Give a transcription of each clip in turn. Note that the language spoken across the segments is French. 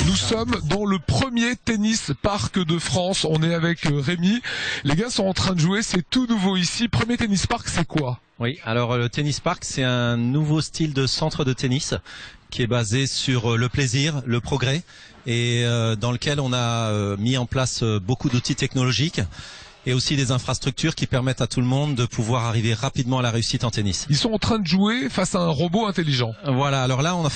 Nous sommes dans le premier tennis parc de France. On est avec Rémi. Les gars sont en train de jouer, c'est tout nouveau ici. Premier tennis parc, c'est quoi? Oui, alors le tennis park, c'est un nouveau style de centre de tennis qui est basé sur le plaisir, le progrès et dans lequel on a mis en place beaucoup d'outils technologiques et aussi des infrastructures qui permettent à tout le monde de pouvoir arriver rapidement à la réussite en tennis. Ils sont en train de jouer face à un robot intelligent. Voilà, alors là, on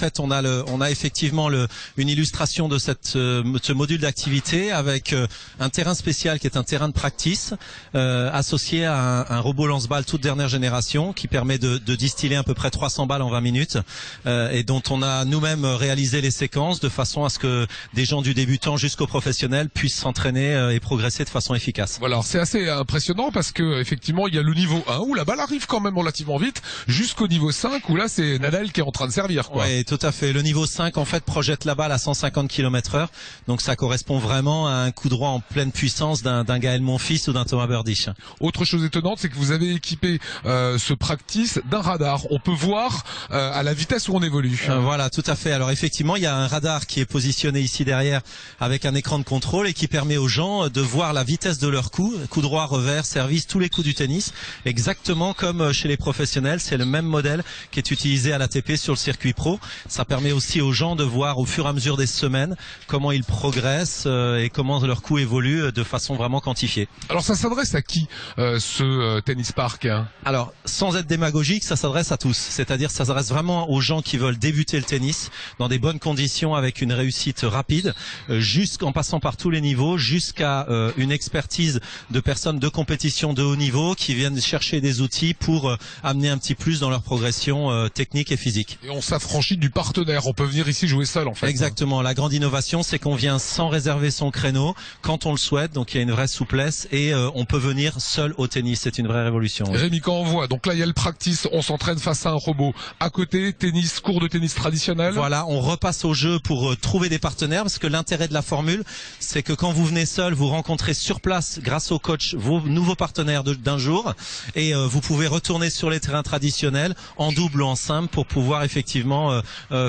a effectivement une illustration de ce module d'activité avec un terrain spécial qui est un terrain de practice associé à un robot lance-balles toute dernière génération qui permet de distiller à peu près 300 balles en 20 minutes et dont on a nous-mêmes réalisé les séquences de façon à ce que des gens du débutant jusqu'au professionnel puissent s'entraîner et progresser de façon efficace. Voilà, c'est assez impressionnant parce que effectivement il y a le niveau 1 où la balle arrive quand même relativement vite jusqu'au niveau 5 où là c'est Nadal qui est en train de servir, quoi. Oui, tout à fait. Le niveau 5 en fait projette la balle à 150 km/h, donc ça correspond vraiment à un coup droit en pleine puissance d'un Gaël Monfils ou d'un Thomas Berdych. Autre chose étonnante, c'est que vous avez équipé ce practice d'un radar. On peut voir à la vitesse où on évolue. Voilà, tout à fait. Alors effectivement, il y a un radar qui est positionné ici derrière avec un écran de contrôle et qui permet aux gens de voir la vitesse de leur coup droit, revers, service, tous les coups du tennis, exactement comme chez les professionnels. C'est le même modèle qui est utilisé à l'ATP sur le circuit pro. Ça permet aussi aux gens de voir au fur et à mesure des semaines comment ils progressent et comment leur coup évolue de façon vraiment quantifiée. Alors ça s'adresse à qui ce tennis park? Alors sans être démagogique, ça s'adresse à tous. C'est-à-dire ça s'adresse vraiment aux gens qui veulent débuter le tennis dans des bonnes conditions avec une réussite rapide, jusqu'en passant par tous les niveaux, jusqu'à une expertise de personnes de compétition de haut niveau qui viennent chercher des outils pour amener un petit plus dans leur progression technique et physique. Et on s'affranchit du partenaire, on peut venir ici jouer seul en fait. Exactement, la grande innovation c'est qu'on vient sans réserver son créneau quand on le souhaite, donc il y a une vraie souplesse et on peut venir seul au tennis, c'est une vraie révolution. Oui. Rémi, quand on voit, donc là il y a le practice, on s'entraîne face à un robot, à côté tennis, cours de tennis traditionnel. Voilà, on repasse au jeu pour trouver des partenaires parce que l'intérêt de la formule c'est que quand vous venez seul, vous rencontrez sur place grâce au coach vos nouveaux partenaires d'un jour et vous pouvez retourner sur les terrains traditionnels en double ou en simple pour pouvoir effectivement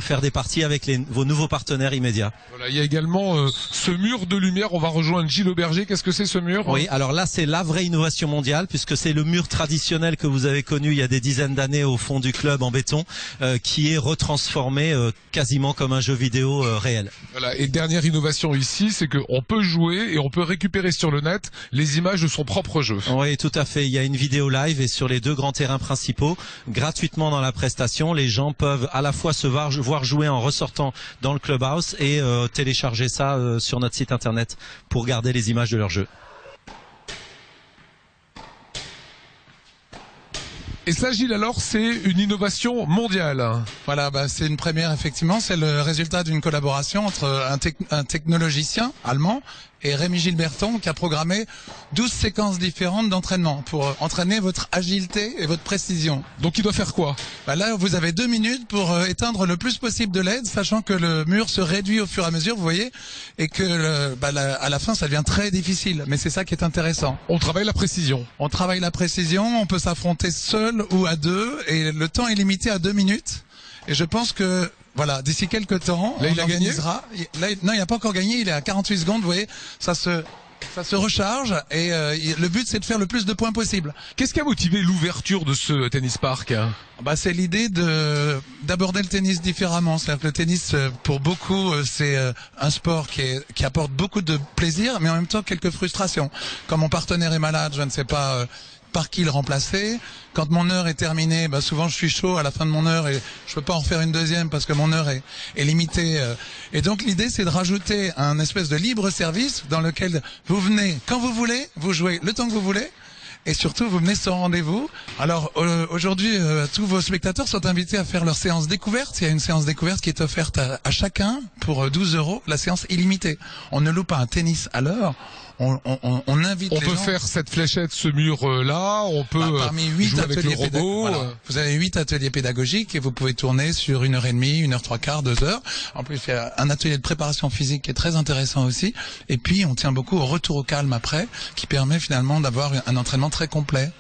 faire des parties avec vos nouveaux partenaires immédiats. Voilà, il y a également ce mur de lumière, on va rejoindre Gilles Auberger. Qu'est-ce que c'est ce mur? Oui, alors là c'est la vraie innovation mondiale puisque c'est le mur traditionnel que vous avez connu il y a des dizaines d'années au fond du club en béton qui est retransformé quasiment comme un jeu vidéo réel. Voilà, et dernière innovation ici, c'est qu'on peut jouer et on peut récupérer sur le net les images de son propre jeu. Oui, tout à fait. Il y a une vidéo live et sur les deux grands terrains principaux, gratuitement dans la prestation, les gens peuvent à la fois se voir jouer en ressortant dans le clubhouse et télécharger ça sur notre site internet pour garder les images de leur jeu. Et ça, Gilles, alors, c'est une innovation mondiale. Voilà, c'est une première, effectivement. C'est le résultat d'une collaboration entre un technologien allemand et Rémi Gilberton qui a programmé 12 séquences différentes d'entraînement pour entraîner votre agilité et votre précision. Donc il doit faire quoi? Là, vous avez 2 minutes pour éteindre le plus possible de LED, sachant que le mur se réduit au fur et à mesure, vous voyez, et que à la fin, ça devient très difficile. Mais c'est ça qui est intéressant. On travaille la précision. On travaille la précision, on peut s'affronter seul ou à deux, et le temps est limité à 2 minutes. Et je pense que voilà, d'ici quelques temps, là, il a gagné. Là, non, il n'a pas encore gagné. Il est à 48 secondes. Vous voyez, ça se recharge et le but c'est de faire le plus de points possible. Qu'est-ce qui a motivé l'ouverture de ce tennis park? C'est l'idée d'aborder le tennis différemment. C'est-à-dire que le tennis, pour beaucoup, c'est un sport qui apporte beaucoup de plaisir, mais en même temps quelques frustrations. Quand mon partenaire est malade, je ne sais pas par qui le remplacer. Quand mon heure est terminée, souvent je suis chaud à la fin de mon heure et je peux pas en faire une deuxième parce que mon heure est limitée. Et donc l'idée c'est de rajouter un espèce de libre service dans lequel vous venez quand vous voulez, vous jouez le temps que vous voulez. Et surtout, vous venez sans rendez-vous. Alors aujourd'hui, tous vos spectateurs sont invités à faire leur séance découverte. Il y a une séance découverte qui est offerte à chacun pour 12 €, la séance illimitée. On ne loue pas un tennis à l'heure. On invite les gens. On peut faire cette fléchette, ce mur-là, on peut parmi 8 jouer avec le robot. Voilà. Vous avez 8 ateliers pédagogiques et vous pouvez tourner sur 1h30, 1h03, 2 heures. En plus, il y a un atelier de préparation physique qui est très intéressant aussi. Et puis, on tient beaucoup au retour au calme après, qui permet finalement d'avoir un entraînement très complet.